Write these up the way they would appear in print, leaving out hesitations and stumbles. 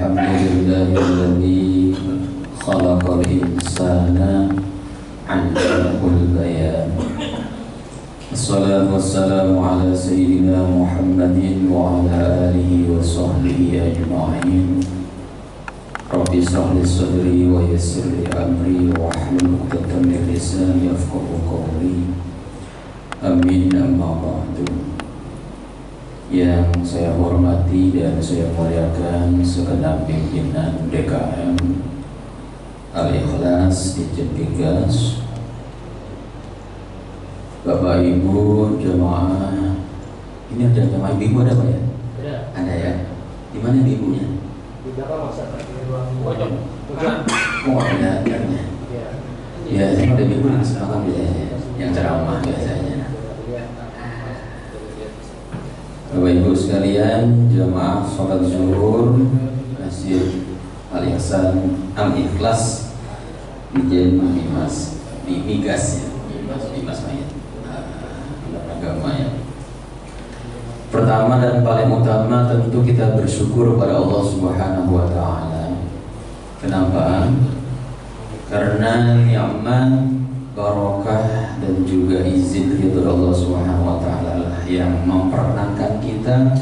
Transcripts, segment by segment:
Alhamdulillahilladzi khalaqal insana 'allamahul bayan. Assalatu wassalamu ala sayyidina Muhammadin wa ala alihi wa sahbihi ajma'in. Rabbi shrah li sadri wa yassir li amri wa hlul 'uqdatam min lisani yafqahu qawli. Amin amma ba'du. Yang saya hormati dan saya muliakan segenap pimpinan DKM Al-Ikhlas di Jatigas, Bapak Ibu jemaah. Ini ada jemaah ibu ada Pak ya? Ada ya. Di mana ibunya? Di belakang masa di ruang pojok. Oh ada adanya. Ya, saya ada ibu yang semakan biasanya, yang ceramah biasanya. Bapak Ibu sekalian, jemaah sholat zuhur Masjid Al-Ihsan Al-Ikhlas di Mimas, di Migas ya, Mimas Mayat, agama ya. Pertama dan paling utama tentu kita bersyukur kepada Allah Subhanahu wa Ta'ala. Kenapa? Karena nikmat, barokah dan juga izin ridho Allah Subhanahu wa Ta'ala yang memperkenankan kita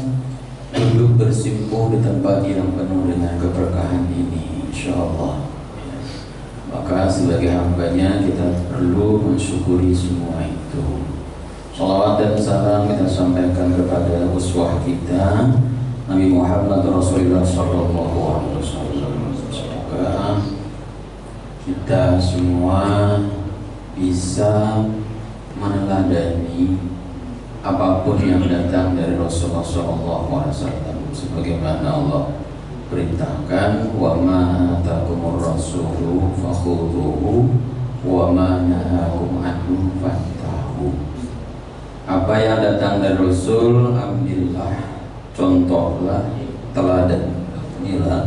duduk bersimpuh di tempat yang penuh dengan keberkahan ini, insyaallah. Maka sebagai hambanya kita perlu mensyukuri semua itu. Salawat dan salam kita sampaikan kepada uswah kita Nabi Muhammad Rasulullah Sallallahu Alaihi Wasallam. Semoga kita semua bisa meneladani apapun yang datang dari Rasulullah SAW, sebagaimana Allah perintahkan, wa ma atakumur rasulu fakhudhuhu wa ma nahakum anhu fantahu. Apa yang datang dari Rasul ambillah, contohlah, teladanilah.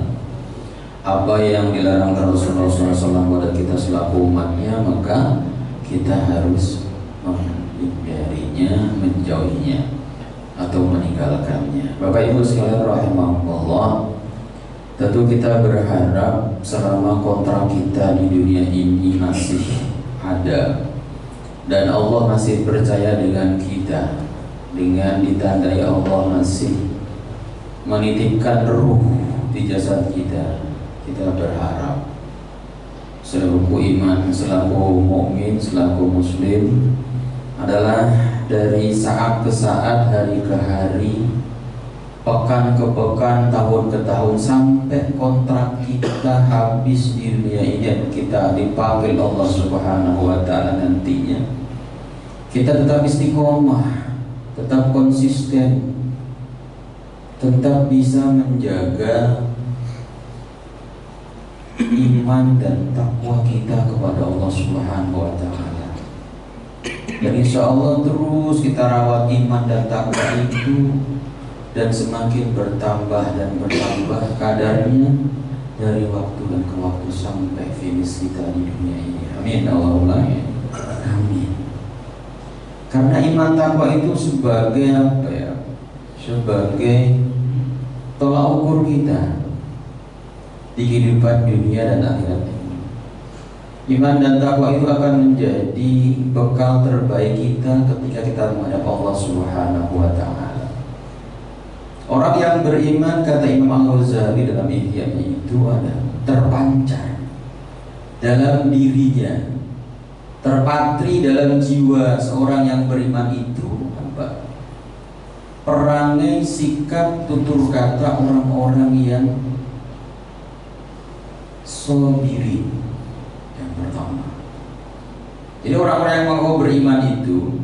Apa yang dilarang Rasulullah SAW pada kita selaku umatnya, maka kita harus menghindarinya, menjauhinya, atau meninggalkannya. Bapak Ibu sekalian rahimahullah, tentu kita berharap selama kontrak kita di dunia ini masih ada dan Allah masih percaya dengan kita, dengan ditandai Allah masih menitipkan ruh di jasad kita, kita berharap selaku iman, selaku mukmin, selaku muslim adalah dari saat ke saat, hari ke hari, pekan ke pekan, tahun ke tahun, sampai kontrak kita habis di dunia ini dan kita dipanggil Allah Subhanahu wa Ta'ala nantinya, kita tetap istiqomah, tetap konsisten, tetap bisa menjaga iman dan takwa kita kepada Allah Subhanahu wa Ta'ala. Dan insya Allah terus kita rawat iman dan takwa itu, dan semakin bertambah dan bertambah kadarnya dari waktu dan ke waktu sampai finish kita di dunia ini. Amin Allahumma amin. Karena iman takwa itu sebagai apa ya? Sebagai tolak ukur kita di kehidupan dunia dan akhirat ini. Iman dan takwa itu akan menjadi bekal terbaik kita ketika kita menghadap Allah Subhanahu wa Ta'ala. Orang yang beriman, kata Imam Al-Ghazali dalam Ihya itu, ada terpancar dalam dirinya, terpatri dalam jiwa seorang yang beriman itu apa? Perangai, sikap, tutur kata orang-orang yang sobirin. Yang pertama, jadi orang-orang yang mau beriman itu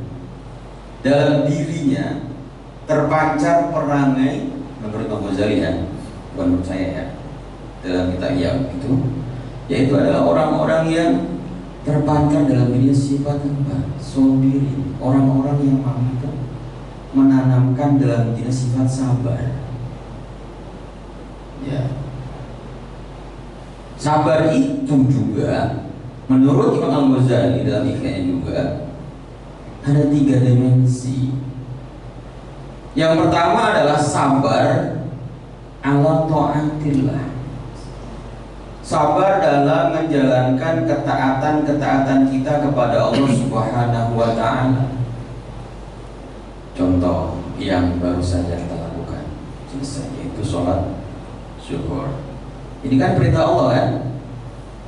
dalam dirinya terpancar perangai, menurut Imam Ghazali ya, bukan menurut saya ya, dalam kitab itu, yaitu adalah orang-orang yang terpancar dalam dirinya sifat apa? Sobirin, orang-orang yang mampu menanamkan dalam dirinya sifat sabar. Ya, sabar itu juga menurut Imam Al-Ghazali dalam Ihya juga ada 3 dimensi. Yang pertama adalah sabar ala ta'atillah, sabar dalam menjalankan ketaatan kita kepada Allah Subhanahu wa Ta'ala. Contoh yang baru saja kita lakukan, selesai, yaitu sholat syukur. Ini kan perintah Allah kan,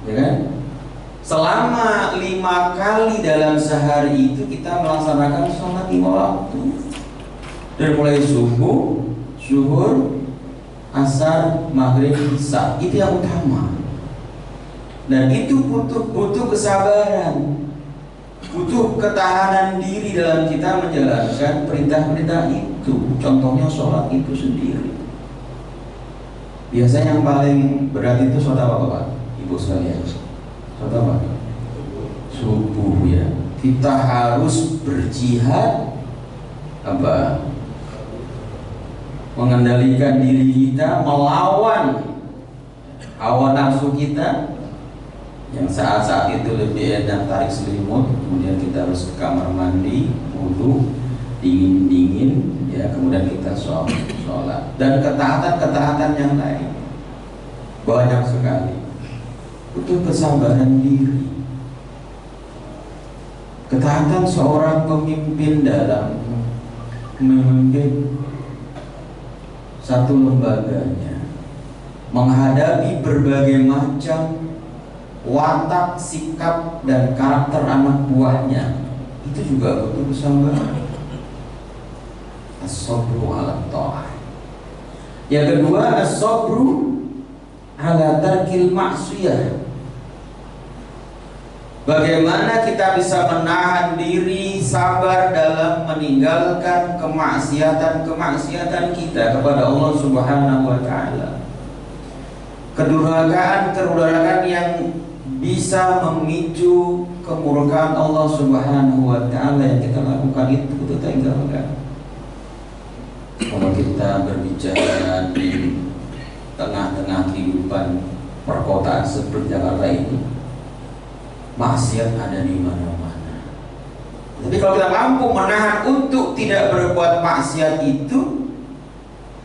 ya kan? Selama 5 kali dalam sehari itu kita melaksanakan sholat 5 waktu, dari mulai subuh, zuhur, asar, maghrib, isya. Itu yang utama. Dan itu butuh kesabaran, butuh ketahanan diri dalam kita menjalankan perintah-perintah itu. Contohnya sholat itu sendiri. Biasanya yang paling berat itu sholat apa Bapak? Ibu sekalian, sholat apa? Subuh ya. Kita harus berjihad apa? Mengendalikan diri kita, melawan hawa nafsu kita yang saat-saat itu lebih enak tarik selimut, kemudian kita harus ke kamar mandi, wudu, dingin-dingin, ya, kemudian kita sholat, dan ketaatan-ketaatan yang lain banyak sekali. Butuh kesabaran diri. Ketaatan seorang pemimpin dalam memimpin satu lembaganya, menghadapi berbagai macam watak, sikap, dan karakter anak buahnya, itu juga butuh kesabaran. As-sabru ala ta'ah. Yang kedua, as-sabru ala tarkil maksiyah. Bagaimana kita bisa menahan diri, sabar dalam meninggalkan kemaksiatan kita kepada Allah Subhanahu wa Ta'ala. Kedurhakaan yang bisa memicu kemurkaan Allah Subhanahu wa Ta'ala yang kita lakukan itu kita tinggalkan. Kalau kita berbicara di tengah-tengah kehidupan perkotaan seperti Jakarta ini, maksiat ada di mana-mana. Tapi kalau kita mampu menahan untuk tidak berbuat maksiat itu,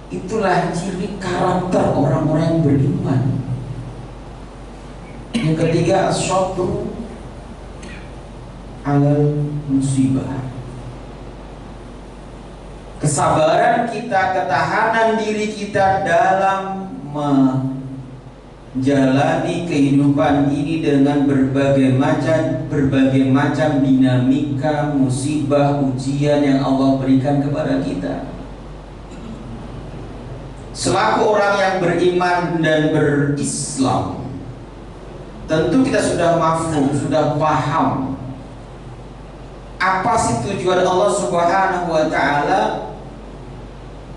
itulah ciri karakter orang-orang yang beriman. Yang ketiga, as-sabru alal musibah. Kesabaran kita, ketahanan diri kita dalam menjalani kehidupan ini dengan berbagai macam dinamika, musibah, ujian yang Allah berikan kepada kita. Selaku orang yang beriman dan berislam, tentu kita sudah mafhum, sudah paham apa sih tujuan Allah Subhanahu wa Ta'ala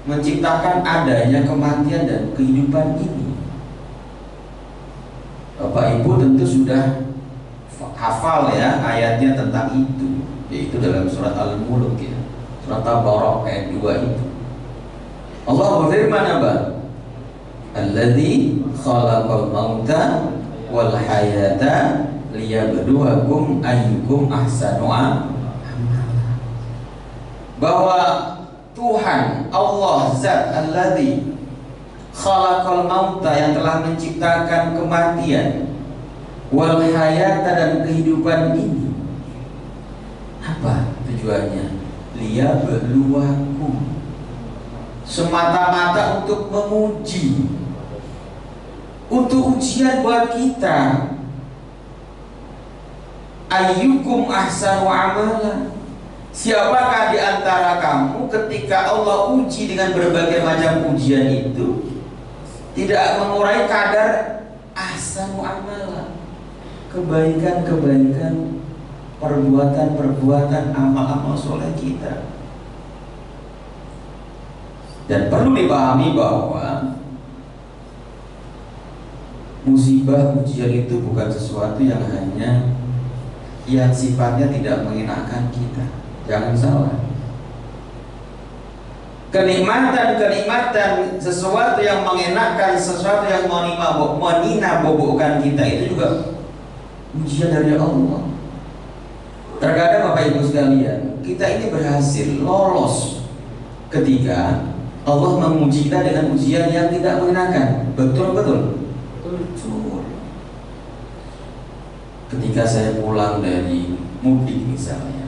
menciptakan adanya kematian dan kehidupan ini. Bapak Ibu tentu sudah hafal ya ayatnya tentang itu, yaitu dalam surat Al-Mulk ya, surat Tabarak ayat 2 itu. Allah berfirman apa? Alladzi khalaqal mauta wal hayata liyabluwakum ayyukum ahsanu amala. Bahwa Tuhan Allah Zat Alladzi khalaqal mauta, yang telah menciptakan kematian, wal hayata, dan kehidupan ini, apa tujuannya? Liyabluwakum, semata-mata untuk menguji, untuk ujian buat kita. Ayyukum ahsanu amala, siapakah di antara kamu ketika Allah uji dengan berbagai macam ujian itu tidak mengurai kadar ahsanu amala, kebaikan-kebaikan, perbuatan-perbuatan, amal-amal soleh kita. Dan perlu dipahami bahwa musibah, ujian itu bukan sesuatu yang hanya yang sifatnya tidak mengenakan kita. Jangan salah. Kenikmatan, sesuatu yang mengenakan, sesuatu yang menina bobokkan kita, itu juga ujian dari Allah. Terkadang Bapak Ibu sekalian, kita ini berhasil lolos ketika Allah menguji kita dengan ujian yang tidak mengenakan. Betul. Ketika saya pulang dari mudik misalnya,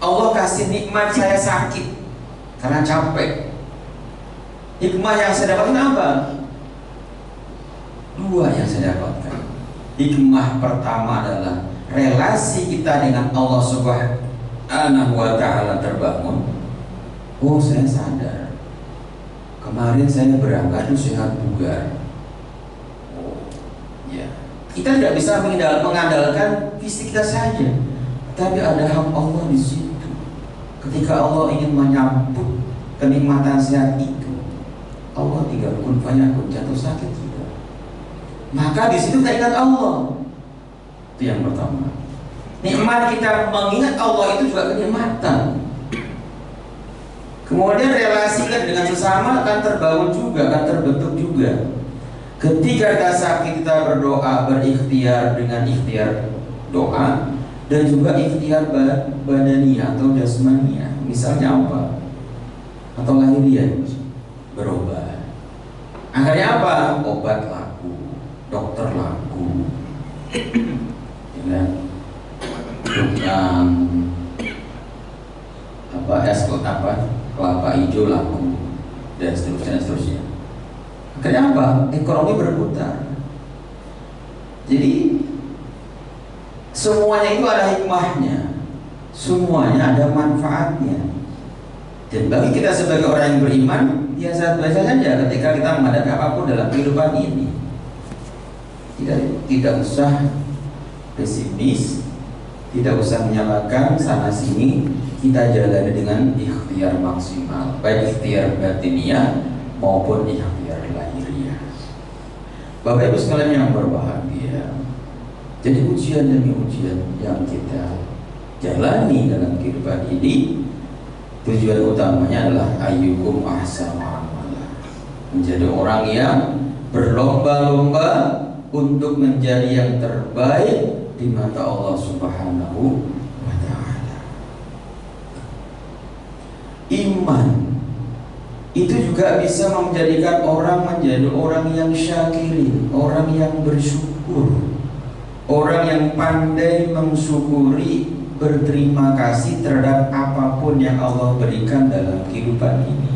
Allah kasih nikmat saya sakit karena capek. Hikmah yang saya dapatkan apa? Dua yang saya dapatkan. Hikmah pertama adalah relasi kita dengan Allah Subhanahu wa Ta'ala terbangun. Oh, saya sadar kemarin saya berangkat itu sehat bugar. Oh, ya. Kita tidak bisa mengandalkan fisik kita saja, tapi ada hak Allah di situ. Ketika Allah ingin menyambut kenikmatan sehat itu, Allah tinggal kun fayakun, jatuh sakit juga. Maka di situ kita ingat Allah. Itu yang pertama. Nikmat kita mengingat Allah itu juga kenikmatan. Kemudian relasi kita dengan sesama akan terbangun juga, akan terbentuk juga. Ketika kita sakit, kita berdoa, berikhtiar dengan ikhtiar doa dan juga ikhtiar badania atau jasmania. Misalnya apa? Atau lahiriah, berobat. Akhirnya apa? Obat laku, dokter laku, ya, es kelapa hijau laku, dan seterusnya. Akhirnya apa? Ekonomi berputar. Jadi semuanya itu ada hikmahnya, semuanya ada manfaatnya. Dan bagi kita sebagai orang yang beriman, biasa-biasa saja ketika kita menghadapi apapun dalam kehidupan ini. Tidak usah pesimis, tidak usah menyalahkan sana sini. Kita jalani dengan ikhtiar maksimal, baik ikhtiar batiniah maupun ikhtiar lahiriah. Bapak Ibu sekalian yang berbahagia, jadi ujian demi ujian yang kita jalani dalam kehidupan ini, tujuan utamanya adalah ayyukum ahsanu amala, menjadi orang yang berlomba-lomba untuk menjadi yang terbaik di mata Allah Subhanahu wa Ta'ala. Iman itu juga bisa menjadikan orang menjadi orang yang syakirin, orang yang bersyukur, orang yang pandai mensyukuri, berterima kasih terhadap apapun yang Allah berikan dalam kehidupan ini.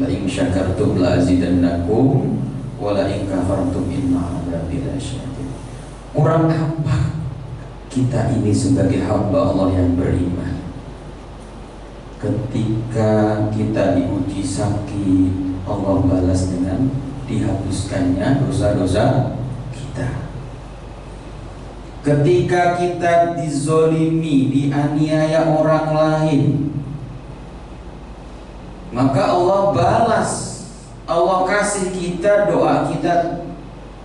La in syakartum la azidannakum wa la in kafartum inna adzabi lasyadid. Orang apa kita ini sebagai hamba Allah yang beriman? Ketika kita diuji sakit, Allah balas dengan dihapuskannya dosa-dosa kita. Ketika kita dizolimi, dianiaya orang lain, maka Allah balas, Allah kasih kita, doa kita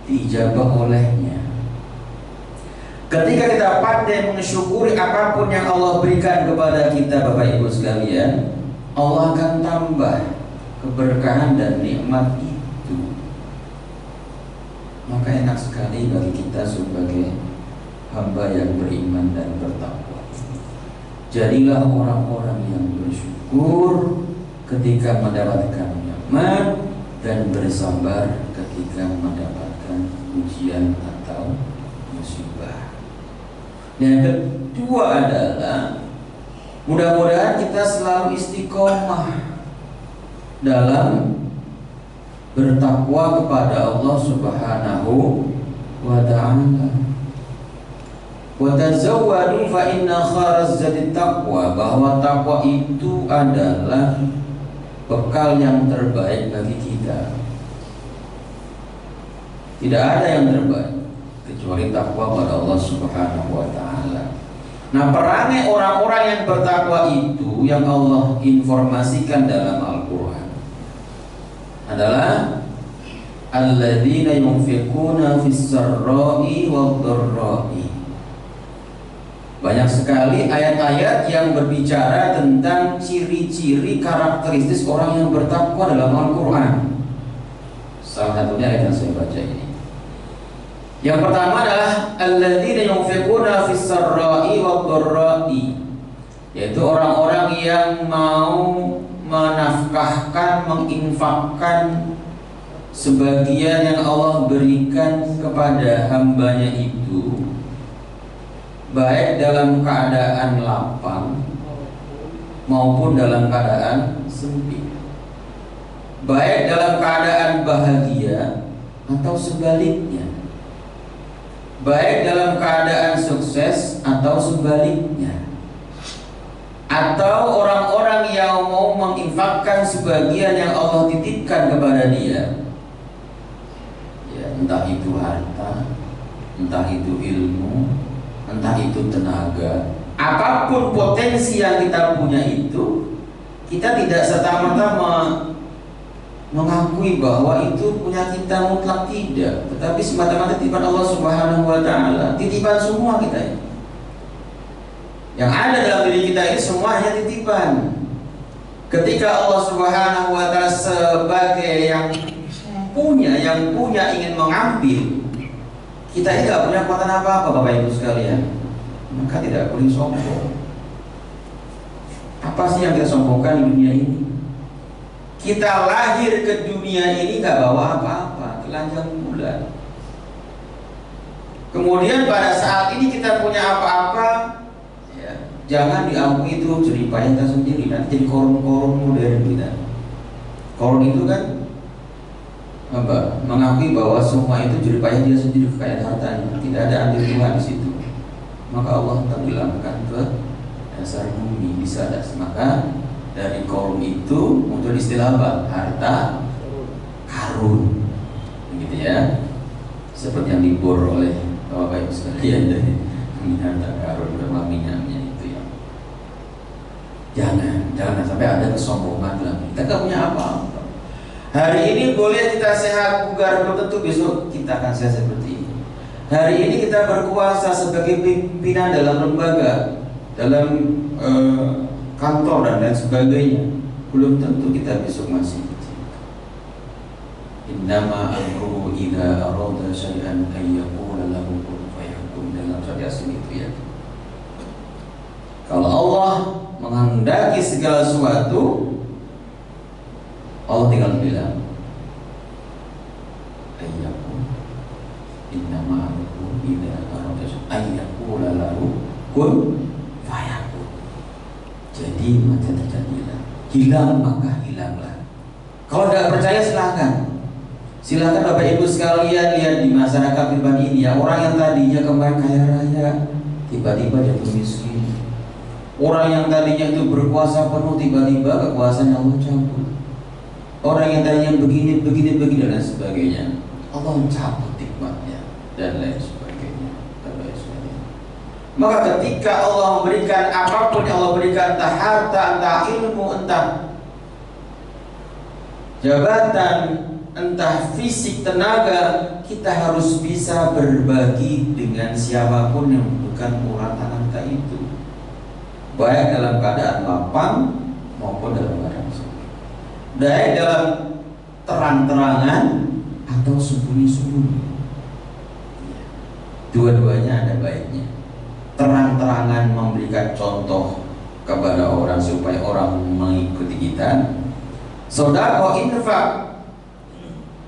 diijabah olehnya. Ketika kita pandai mensyukuri apapun yang Allah berikan kepada kita, Bapak Ibu sekalian, Allah akan tambah keberkahan dan nikmat itu. Maka enak sekali bagi kita sebagai hamba yang beriman dan bertakwa. Jadilah orang-orang yang bersyukur ketika mendapatkan nikmat dan bersabar ketika mendapatkan ujian atau musibah. Yang kedua adalah mudah-mudahan kita selalu istiqomah dalam bertakwa kepada Allah Subhanahu wa Ta'ala. Wa tazawwadu fa inna khairaz zadi taqwa, bahwa takwa itu adalah bekal yang terbaik bagi kita. Tidak ada yang terbaik kecuali takwa pada Allah Subhanahu wa Ta'ala. Nah, perangai orang-orang yang bertakwa itu yang Allah informasikan dalam Al-Quran adalah alladzina yunfiquna fis sarra'i wad dharra'i. Banyak sekali ayat-ayat yang berbicara tentang ciri-ciri karakteristik orang yang bertakwa dalam Al-Quran. Salah satunya ayat yang saya baca ini. Yang pertama adalah alladzina yunfiquna fis sarra'i wad dharra'i, yaitu orang-orang yang mau menafkahkan, menginfakkan sebagian yang Allah berikan kepada hambanya itu, baik dalam keadaan lapang maupun dalam keadaan sempit, baik dalam keadaan bahagia atau sebaliknya, baik dalam keadaan sukses atau sebaliknya, atau orang-orang yang mau menginfakkan sebagian yang Allah titipkan kepada dia, ya, entah itu harta, entah itu ilmu, entah itu tenaga, apapun potensi yang kita punya itu, kita tidak serta-merta mengakui bahwa itu punya kita mutlak, tidak, tetapi semata-mata titipan Allah Subhanahu wa taala, titipan semua kita ini. Yang ada dalam diri kita ini semua hanya titipan. Ketika Allah Subhanahu wa taala sebagai yang punya ingin mengambil, kita ini tidak punya kekuatan apa-apa, Bapak Ibu sekalian, maka tidak boleh sombong. Apa sih yang kita sombongkan di dunia ini? Kita lahir ke dunia ini nggak bawa apa-apa, telanjang bulan. Kemudian pada saat ini kita punya apa-apa, ya, jangan diakui itu jeripaya kita sendiri, nanti jadi korun-korun modern kita. Korun itu kan apa? Mengakui bahwa semua itu jeripaya dia sendiri, kekayaan hartanya, tidak ada andil Tuhan di situ. Maka Allah tenggelamkan ke dasar bumi, bisa ada. Maka dari korun itu muncul istilah apa? Harta karun, begitu ya. Seperti yang dibor oleh Bapak Ibu sekalian dari harta karun berupa minyaknya itu ya. Jangan sampai ada kesombongan dalam kita. Kita punya apa-apa. Hari ini boleh kita sehat bugar, belum tentu besok kita akan sehat seperti ini. Hari ini kita berkuasa sebagai pimpinan dalam lembaga, dalam kantor dan lain sebagainya, belum tentu kita besok masih kecil. Innama amruhu idza arada syai'an ay yaqula lahu kun fayakun, dalam surat Yasin itu ya. Kalau Allah menghendaki segala sesuatu, Allah tinggal bilang ayyakun. Innama amruhu idza arada syai'an ay yaqula lahu kun fayakun. Jadi maka terjadilah, hilang maka hilanglah. Kalau tidak percaya silakan Bapak Ibu sekalian lihat di masyarakat pribadi ini ya, orang yang tadinya kemarin kaya raya tiba-tiba jatuh miskin, orang yang tadinya itu berkuasa penuh tiba-tiba kekuasaan Allah cabut, orang yang tadinya begini dan lain sebagainya, Allah cabut nikmatnya dan lain sebagainya. Maka ketika Allah memberikan apapun yang Allah berikan, entah harta, entah ilmu, entah jabatan, entah fisik, tenaga, kita harus bisa berbagi dengan siapapun yang membutuhkan ulasan kita itu, baik dalam keadaan lapang maupun dalam keadaan sempit, baik dalam terang-terangan atau sembunyi-sembunyi. Dua-duanya ada baiknya. Terang-terangan memberikan contoh kepada orang supaya orang mengikuti kita. Sedekah, infak,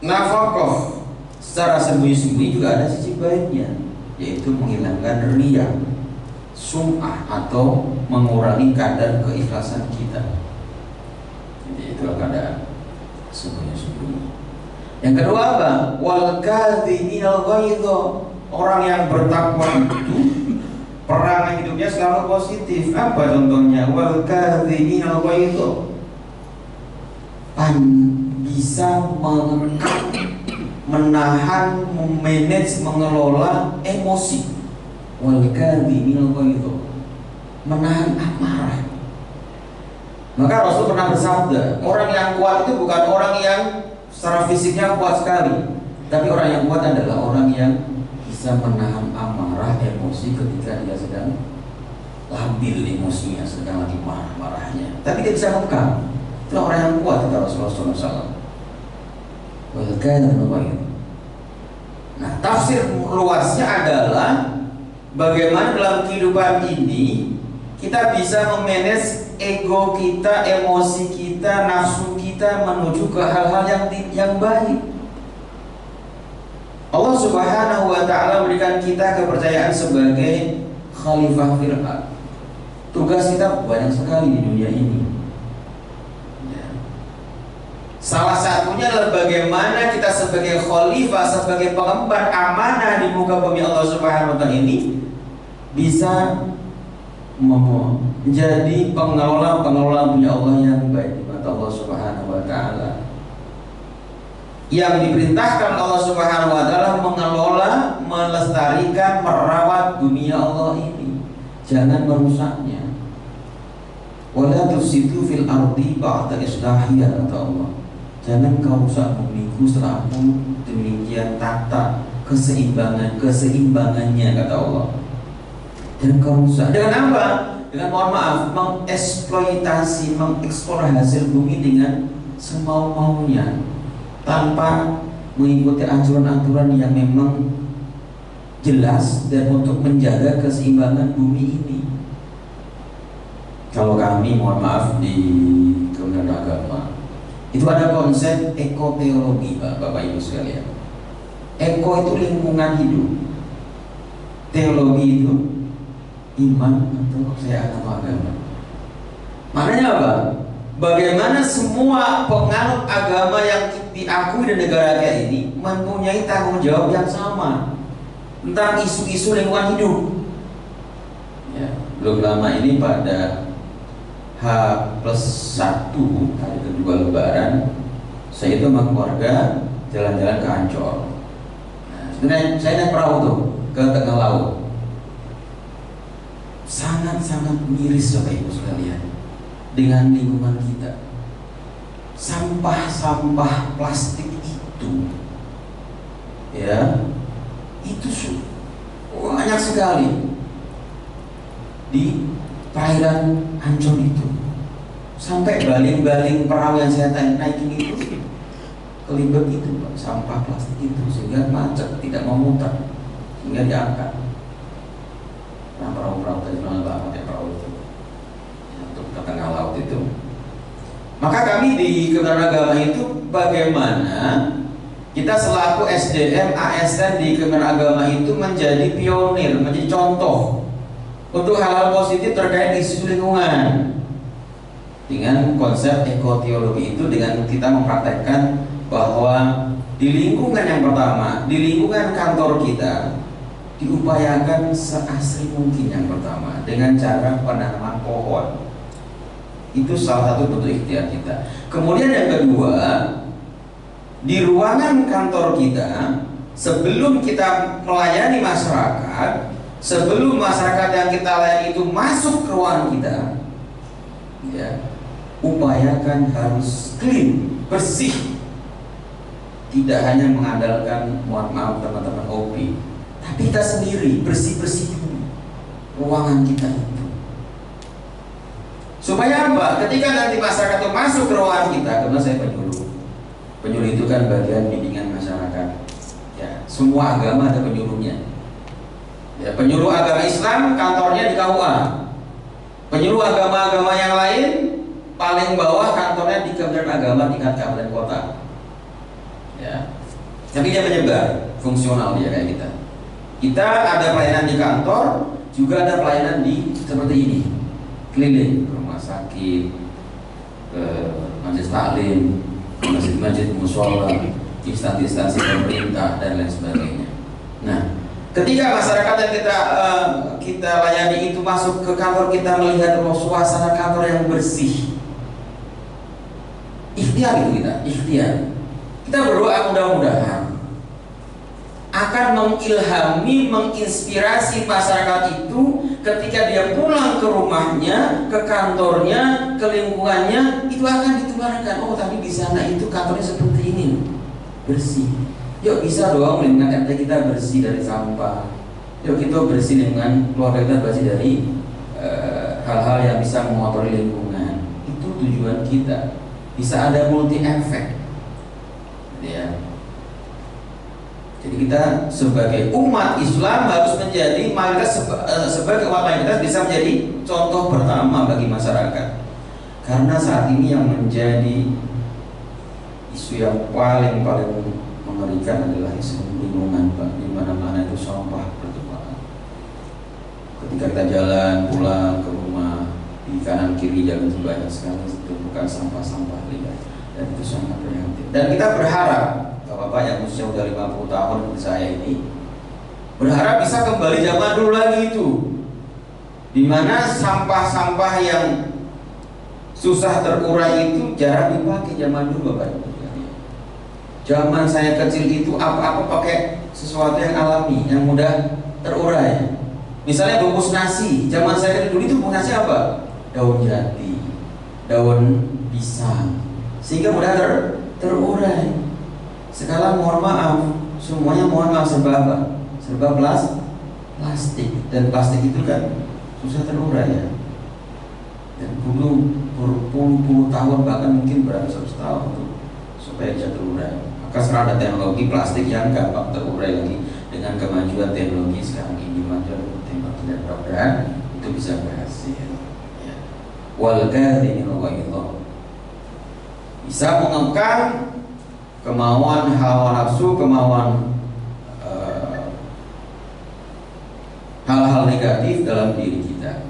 nafkah secara sembunyi-sembunyi juga ada sisi baiknya, yaitu menghilangkan riya, sum'ah, atau mengurangi kadar keikhlasan kita. Jadi itu keadaan sembunyi-sembunyi. Yang kedua apa? Wal kadhiminal ghaidha, orang yang bertakwa itu perangan hidupnya selalu positif. Apa contohnya? Wal kadhiminal ghaidha, bisa menahan, memanage, mengelola emosi. Wal kadhiminal ghaidha, menahan amarah. Maka Rasul pernah bersabda, orang yang kuat itu bukan orang yang secara fisiknya kuat sekali, tapi orang yang kuat adalah orang yang bisa menahan amarah, emosi ketika dia sedang labil emosinya, sedang lagi marah-marahnya, tapi dia bisa mengkang. Itulah orang yang kuat, kata Rasulullah SAW. Nah, tafsir luasnya adalah bagaimana dalam kehidupan ini kita bisa memanage ego kita, emosi kita, nafsu kita menuju ke hal-hal yang baik. Allah Subhanahu wa taala berikan kita kepercayaan sebagai khalifah fil ardh. Tugas kita banyak sekali di dunia ini. Ya. Salah satunya adalah bagaimana kita sebagai khalifah, sebagai pengemban amanah di muka bumi Allah Subhanahu wa taala ini bisa menjadi pengelola punya Allah yang baik di mata Allah Subhanahu wa taala. Yang diperintahkan Allah Subhanahu wa taala mengelola, melestarikan, merawat dunia Allah ini. Jangan merusaknya. Wala tufsidu fil ardi ba'da islahiha, kata Allah. Jangan kau rusak bumiku setelah aku demikian tata keseimbangannya, kata Allah. Dan kau rusak dengan apa? Dengan, mohon maaf, mengeksploitasi, mengeksplor hasil bumi dengan semau-maunya, tanpa mengikuti aturan-aturan yang memang jelas dan untuk menjaga keseimbangan bumi ini. Kalau kami, mohon maaf, di Kementerian Agama itu ada konsep ekoteologi, Bapak Ibu sekalian. Eko itu lingkungan hidup, teologi itu iman atau agama. Maknanya apa? Bagaimana semua penganut agama yang diakui di negara kita ini mempunyai tanggung jawab yang sama tentang isu-isu lingkungan hidup. Ya, belum lama ini pada H+1 hari kedua Lebaran, saya itu sama keluarga jalan-jalan ke Ancol. Nah, sebenarnya saya naik perahu tuh ke tengah laut. Sangat-sangat miris Bapak Ibu sekalian dengan lingkungan kita. Sampah-sampah plastik itu, ya, itu banyak sekali di perairan Ancol itu. Sampai baling-baling perahu yang saya naikin itu kelibet itu, Pak, sampah plastik itu, sehingga macet, tidak mau muter, sehingga diangkat. Nah, perahu-perahu tradisional banget ya, perahu itu untuk ke tengah laut itu. Maka kami di Kementerian Agama itu bagaimana kita selaku SDM ASN di Kementerian Agama itu menjadi pionir, menjadi contoh untuk hal-hal positif terkait isu lingkungan dengan konsep ekoteologi itu, dengan kita mempraktekkan bahwa di lingkungan yang pertama, di lingkungan kantor kita diupayakan seasri mungkin yang pertama dengan cara penanaman pohon. Itu salah satu bentuk ikhtiar kita. Kemudian yang kedua, di ruangan kantor kita, sebelum kita melayani masyarakat, sebelum masyarakat yang kita layani itu masuk ke ruangan kita, ya, upayakan harus clean, bersih. Tidak hanya mengandalkan, mohon maaf teman-teman, OP, tapi kita sendiri bersih-bersih dulu ruangan kita itu. Supaya apa? Ketika nanti masyarakat itu masuk ke ruangan kita, karena saya penyuluh. Penyuluh itu kan bagian bimbingan masyarakat. Ya, semua agama ada penyuluhnya. Ya, penyuluh agama Islam kantornya di KUA. Penyuluh agama-agama yang lain paling bawah kantornya di Kementerian Agama tingkat kabupaten kota. Ya. Tapi dia menyebar, fungsional dia kayak kita. Kita ada pelayanan di kantor, juga ada pelayanan di seperti ini, keliling rumah sakit, majelis taklim, masjid-masjid, mushola, instansi-instansi pemerintah dan lain sebagainya. Nah, ketika masyarakat yang kita layani itu masuk ke kantor kita, melihat suasana kantor yang bersih, ikhtiar itu kita, ikhtiar. Kita berdoa mudah-mudahan akan mengilhami, menginspirasi masyarakat itu ketika dia pulang ke rumahnya, ke kantornya, ke lingkungannya, itu akan ditularkan. Oh, tadi di sana itu kantornya seperti ini, bersih. Yuk bisa dong lingkungan RT kita bersih dari sampah. Yuk kita bersih lingkungan keluarga kita, bersih dari hal-hal yang bisa mengotori lingkungan. Itu tujuan kita. Bisa ada multi efek. Ya. Jadi kita sebagai umat Islam harus menjadi mayoritas, sebagai umat mayoritas bisa menjadi contoh pertama bagi masyarakat. Karena saat ini yang menjadi isu yang paling perhatikan adalah isu lingkungan, Pak. Di mana-mana itu sampah bertumpah. Ketika kita jalan pulang ke rumah, di kanan kiri jalan itu banyak sekali tumpukan sampah-sampah liar, dan itu sangat prihatin. Dan kita berharap Bapak-bapak yang usia udah 50 tahun seperti saya ini berharap bisa kembali zaman dulu lagi itu, di mana sampah-sampah yang susah terurai itu jarang dipakai zaman dulu, Bapak Ibu. Zaman saya kecil itu apa-apa pakai sesuatu yang alami, yang mudah terurai. Misalnya bungkus nasi, zaman saya dulu itu bungkus nasi apa? Daun jati, daun pisang, sehingga mudah terurai. Sekarang mohon maaf, semuanya mohon maaf serba apa? Serba plastik, dan plastik itu kan susah terurai ya. Dan perlu berpuluh-puluh tahun, bahkan mungkin beratus tahun untuk supaya bisa terurai. Maka sekarang ada teknologi plastik yang gampang terurai lagi dengan kemajuan teknologi sekarang ini, kemajuan teknologi, dan mudah-mudahan itu bisa berhasil. Ya. Wal kadhimin ghaidha, bisa mengekang kemauan hawa nafsu, kemauan hal-hal negatif dalam diri kita.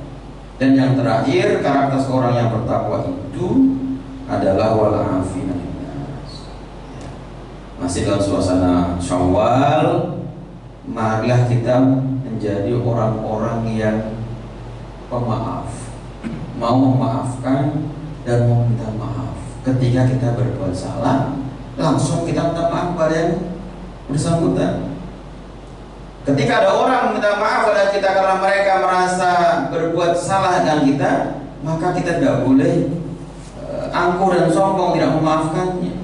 Dan yang terakhir, karakter seorang yang bertakwa itu adalah wal afina. Masih dalam suasana Syawal, marilah kita menjadi orang-orang yang pemaaf, mau memaafkan dan mau minta maaf. Ketika kita berbuat salah, langsung kita minta maaf pada yang bersangkutan. Ketika ada orang minta maaf pada kita karena mereka merasa berbuat salah dengan kita, maka kita tidak boleh angkuh dan sombong tidak memaafkannya.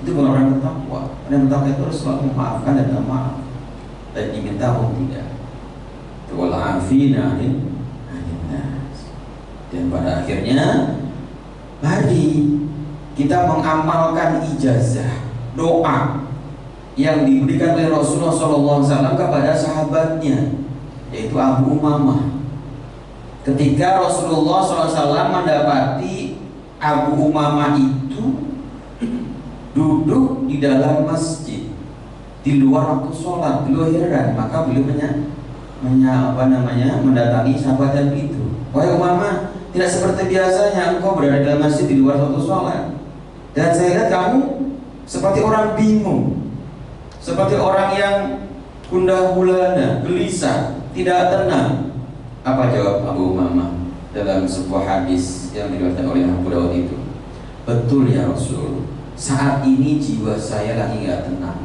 Itu bukan orang bertakwa. Orang yang bertakwa itu harus selalu memaafkan dan minta maaf, baik diminta pun tidak. Wal afina 'anil nas. Dan pada akhirnya, mari kita mengamalkan ijazah doa yang diberikan oleh Rasulullah SAW kepada sahabatnya, yaitu Abu Umamah. Ketika Rasulullah SAW mendapati Abu Umamah itu duduk di dalam masjid di luar waktu sholat, beliau heran, maka beliau mendatangi sahabat yang itu. Wahai Umamah, tidak seperti biasanya engkau berada di dalam masjid di luar waktu sholat, dan saya lihat kamu seperti orang bingung, seperti orang yang gundah gulana, gelisah, tidak tenang. Apa jawab Abu Umamah dalam sebuah hadis yang diriwayatkan oleh Abu Dawud itu? Betul ya Rasul, saat ini jiwa saya lagi gak tenang,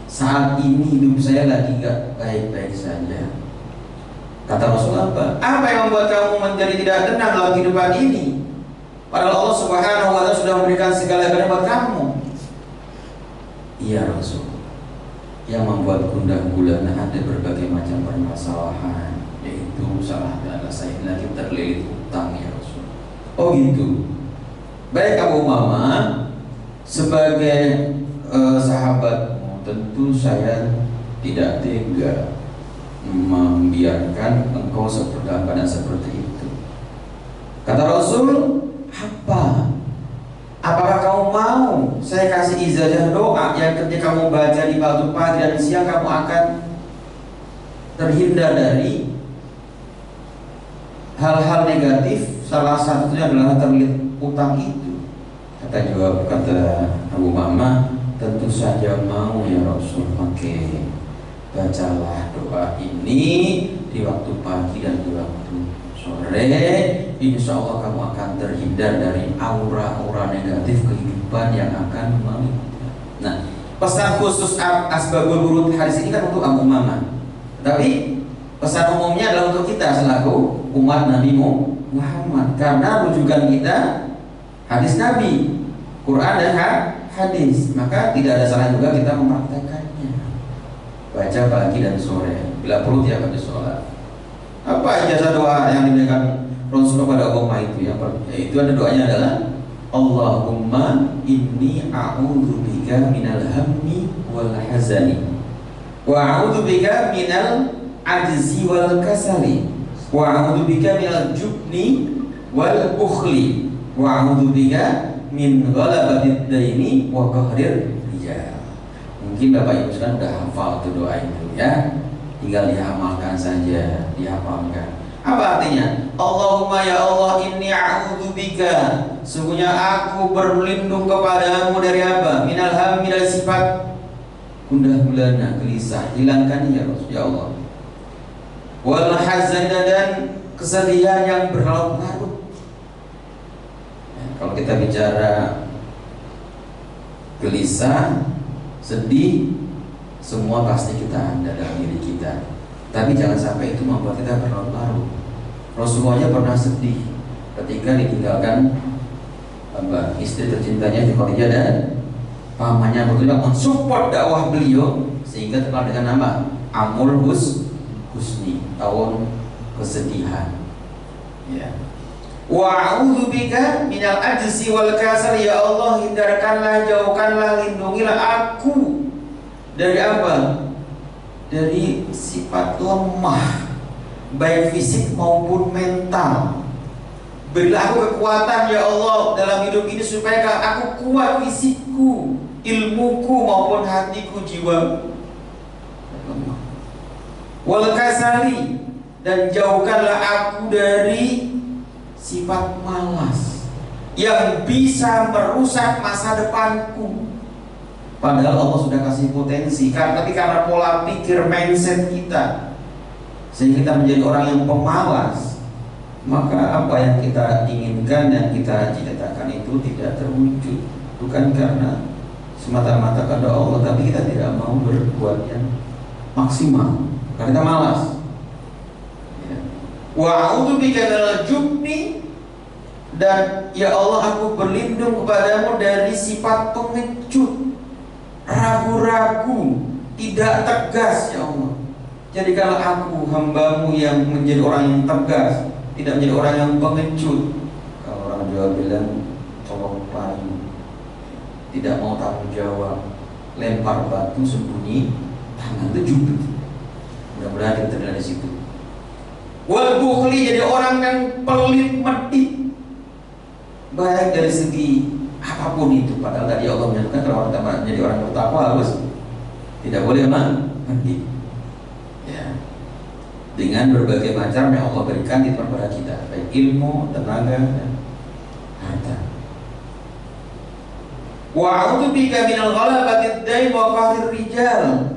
saat ini hidup saya lagi gak baik-baik saja. Kata Rasul apa? Apa yang membuat kamu menjadi tidak tenang dalam kehidupan ini? Padahal Allah Subhanahu wa Ta'ala sudah memberikan segala galanya buat kamu. Iya Rasul, yang membuat gundah gulana ada berbagai macam permasalahan, yaitu salah adalah saya lagi terlilit utang ya Rasul. Oh gitu. Baik Abu Umamah, sebagai sahabatmu, tentu saya tidak tega membiarkan engkau dalam keadaan seperti itu. Kata Rasul, apa? Apakah kamu mau saya kasih ijazah doa yang ketika kamu baca di waktu pagi dan siang kamu akan terhindar dari hal-hal negatif? Salah satunya adalah terlilit utang itu. Kata Abu Umamah, tentu saja mau ya Rasul. Oke, bacalah doa ini di waktu pagi dan di waktu sore. Insya Allah kamu akan terhindar dari aura-aura negatif kehidupan yang akan melihat. Nah, pesan khusus asbabul wurud hadis ini kan untuk Abu Umamah, tapi pesan umumnya adalah untuk kita selaku umat Nabi Muhammad, karena rujukan kita hadis Nabi, Quran dan hadis. Maka tidak ada salah juga kita mempraktekannya. Baca pagi dan sore, bila perlu tiap habis sholat. Apa ijazah doa yang diberikan Rasulullah pada Umar itu? Yaitu ada doanya adalah Allahumma inni a'udzubika minal hammi wal hazani, wa a'udzubika minal ajzi wal kasali, wa a'udzubika minal jubni wal bukhli, wa a'udzubika min ghalabatid daini wa qahrir rijal, Mungkin Bapak Ibu sekarang udah hafal tuh doa itu ya. Tinggal diamalkan saja, dihafalkan. Apa artinya? Allahumma ya Allah inni a'udzubika, sungguhnya aku berlindung kepadamu dari apa? Minal hammi, dari sifat gundah gulana, gelisah. Hilangkan ya Rasul ya Allah. Wal hazan, dan kesedihan yang berlarut-larut. Kalau kita bicara gelisah, sedih, semua pasti kita ada dalam diri kita. Tapi jangan sampai itu membuat kita berlarut-larut. Rasulullah aja pernah sedih ketika ditinggalkan istri tercintanya Khadijah dan pamannya betul mensupport dakwah beliau sehingga terkenal dengan nama Amul Husni, tahun kesedihan. Ya. Wa a'udzubika minal ajzi wal kasal, ya Allah hindarkanlah, jauhkanlah, lindungilah aku dari apa? Dari sifat lemah, baik fisik maupun mental. Berilah aku kekuatan ya Allah dalam hidup ini supaya aku kuat fisikku, ilmuku maupun hatiku, jiwa lemah. Wal kasali, dan jauhkanlah aku dari sifat malas yang bisa merusak masa depanku. Padahal Allah sudah kasih potensi, tapi karena pola pikir mindset kita sehingga kita menjadi orang yang pemalas, maka apa yang kita inginkan dan kita cita-citakan itu tidak terwujud. Bukan karena semata-mata karena Allah, tapi kita tidak mau berbuat yang maksimal karena kita malas. Wa a'udzubika minal jubni, dan ya Allah aku berlindung kepadamu dari sifat pengecut, ragu-ragu, tidak tegas ya Allah. Jadikanlah aku hambamu yang menjadi orang yang tegas, tidak menjadi orang yang pengecut. Kalau orang Jawa bilang colong payu, tidak mau tanggung jawab, lempar batu sembunyi tangan, itu jubit. Mudah-mudahan kita dari situ. Wal bukhli, jadi orang yang pelit medit, baik dari segi apapun itu. Padahal tadi Allah menyatakan kalau kita menjadi orang bertakwa harus tidak boleh medit. Ya. Dengan berbagai macam yang Allah berikan di kepada kita, baik ilmu, tenaga, dan harta. Wa a'udzubika minal ghalabatid dain wa qahrir rijal.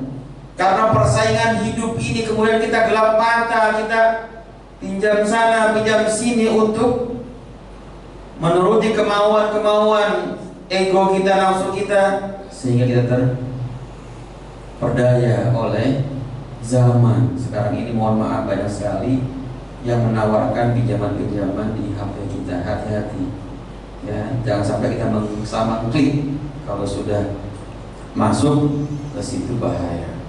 Karena persaingan hidup ini kemudian kita gelap mata, kita pinjam sana, pinjam sini untuk menuruti kemauan-kemauan ego kita, nafsu kita, sehingga kita terperdaya oleh zaman sekarang ini. Mohon maaf, banyak sekali yang menawarkan pinjaman-pinjaman di HP kita. Hati-hati ya, jangan sampai kita sama klik. Kalau sudah masuk ke situ bahaya.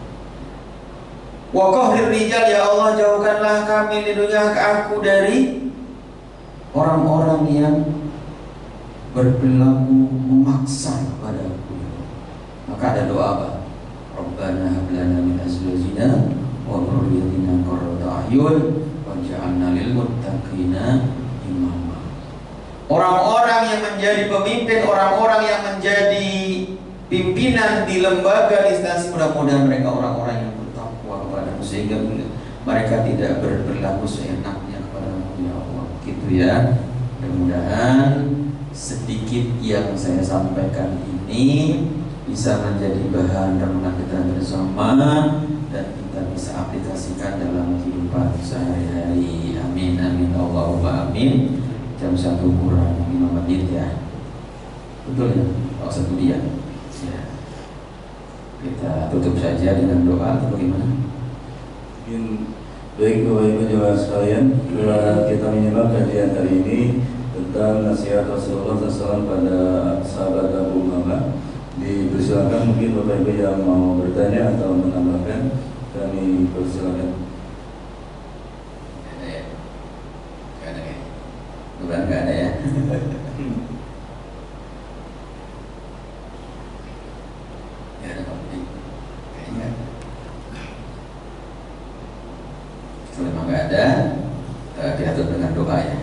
Wa qahrir rijal, ya Allah jauhkanlah kami, lindungilah aku dari orang-orang yang berperilaku memaksa kepadaku. Maka ada doa apa? Rabbana hab lana min azwajina wa dhurriyyatina qurrata a'yun waj'alna lil muttaqina imama. Orang-orang yang menjadi pemimpin, orang-orang yang menjadi pimpinan di lembaga instansi, mudah-mudahan mereka orang-orang yang bertakwa kepadamu sehingga mereka tidak berperilaku seenaknya kepadamu ya Allah. Gitu ya. Mudah-mudahan sedikit yang saya sampaikan ini bisa menjadi bahan renungan kita bersama dan kita bisa aplikasikan dalam kehidupan sehari-hari. Amin amin Allahumma amin. Jam 1 kurang 5 menit ya. Betul ya? Kalau 1 dia. Ya. Kita tutup saja dengan doa atau bagaimana? Baik Bapak Ibu jemaah sekalian, kita menyimak kajian hari ini tentang nasihat Rasulullah SAW pada sahabat Abu Umamah. Dipersilakan mungkin Bapak Ibu yang mau bertanya atau menambahkan, kami persilakan. Ada ya? Gak ada ya? Bukan gak ada ya? Ya ada topik kayaknya. Kalau memang gak ada, kita tutup dengan doa ya.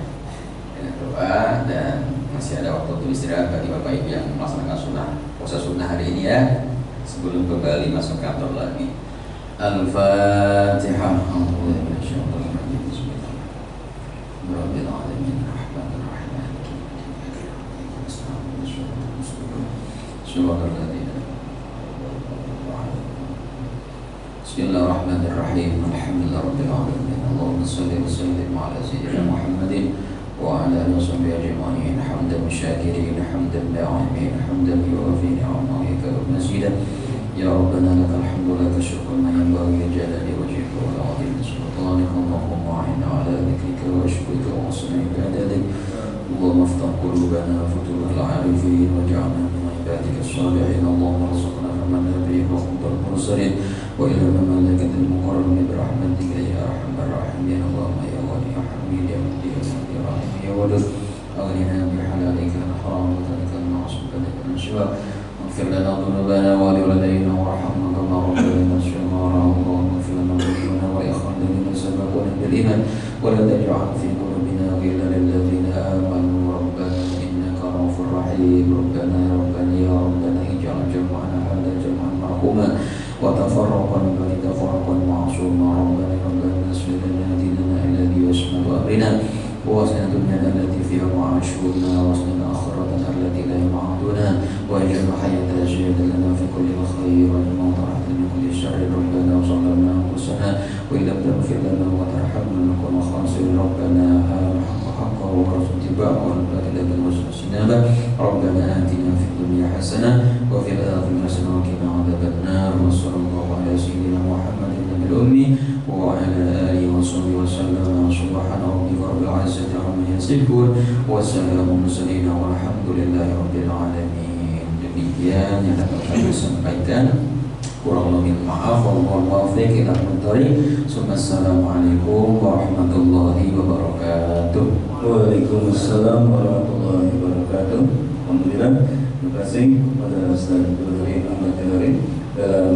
Dengan doa, dan masih ada waktu untuk istirahat bagi Bapak Ibu yang melaksanakan sunnah, puasa sunnah hari ini ya. sebelum kembali masuk kantor lagi. Al-Fatihah. Bismillahirrahmanirrahim. Alhamdulillahirabbil alamin. Allahumma shalli wa sallim ala sayyidina Muhammadin wa ala alihi washabbihi ajma'in. Hamdan syakirin, hamdan da'imin, hamdan yuwafi ni'amatika wa mazidan. Ya Rabbana lakal hamdu laka syukrun ma yanbaghi li jalali wajhika wa li 'azimi sultanika. Allahumma a'inna ala dhikrika wa shukrika wa husni ibadatik. Allahumma iftah qulubana futuhal 'arifin waj'alna min ibadika as-salihin. Allahumma arzuqna man nabiyyin wa khutbal mursalin wa ila malaikatil muqarrabin bi rahmatika ya arhamar rahimin. Allahumma ya wali ya hamid ya mudi ya rahim ya wadud aghnina bi halalika an haram wa tarakal ma'subana min syawab. اغفر لنا ذنوبنا ولوالدينا وارحمنا كما ربنا صغارا. اللهم اغفر لنا ذنوبنا ولاخواننا الذين سبقونا بالايمان ولا تجعل في قلوبنا غلا للذين امنوا ربنا انك رؤوف رحيم. ربنا يا ربنا اجعل جمعنا هذا جمعا مرحوما وتفرقا بعد تفرقا معصوما. ربنا اغفر لنا ديننا الذي يشمل امرنا ووسعنا دنيانا التي فيها معاشنا ووسعنا آخرتنا التي لا يمعدنا واجعل حياة زيادة لنا في كل خير والموت راحة من كل شر. ربنا ظلمنا أنفسنا وإن لم تغفر لنا وترحمنا لنكن خاسرين. ربنا حق وارزقنا اتباعه ولا تجعل اجتنابه. ربنا آتنا في الدنيا حسنة وفي الآخرة حسنة وقنا عذاب النار. وصلى الله على سيدنا محمد النبي الأمي وعلى آله وصحبه وسلم. سبحان ربك رب العزة عما يصفون وسلام المرسلين والحمد لله رب العالمين. Demikian yang dapat kami sampaikan. Kurang lebih maaf, mohon maaf kita mentari. Assalamualaikum warahmatullahi wabarakatuh. Waalaikumsalam warahmatullahi wabarakatuh. Alhamdulillah, terima kasih kepada Ustaz Duri Ahmad Jalari dalam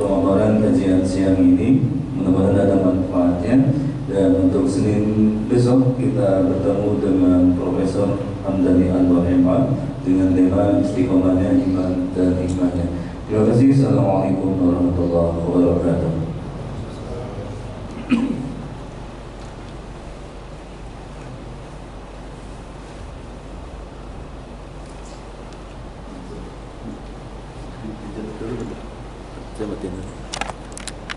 pemaparan kajian siang ini. Mudah-mudahan ada manfaatnya. Dan untuk Senin besok kita bertemu dengan Profesor Hamdani Anwar MA dengan tema istiqomahnya iman dan hikmahnya. Terima kasih. Assalamualaikum warahmatullahi wabarakatuh.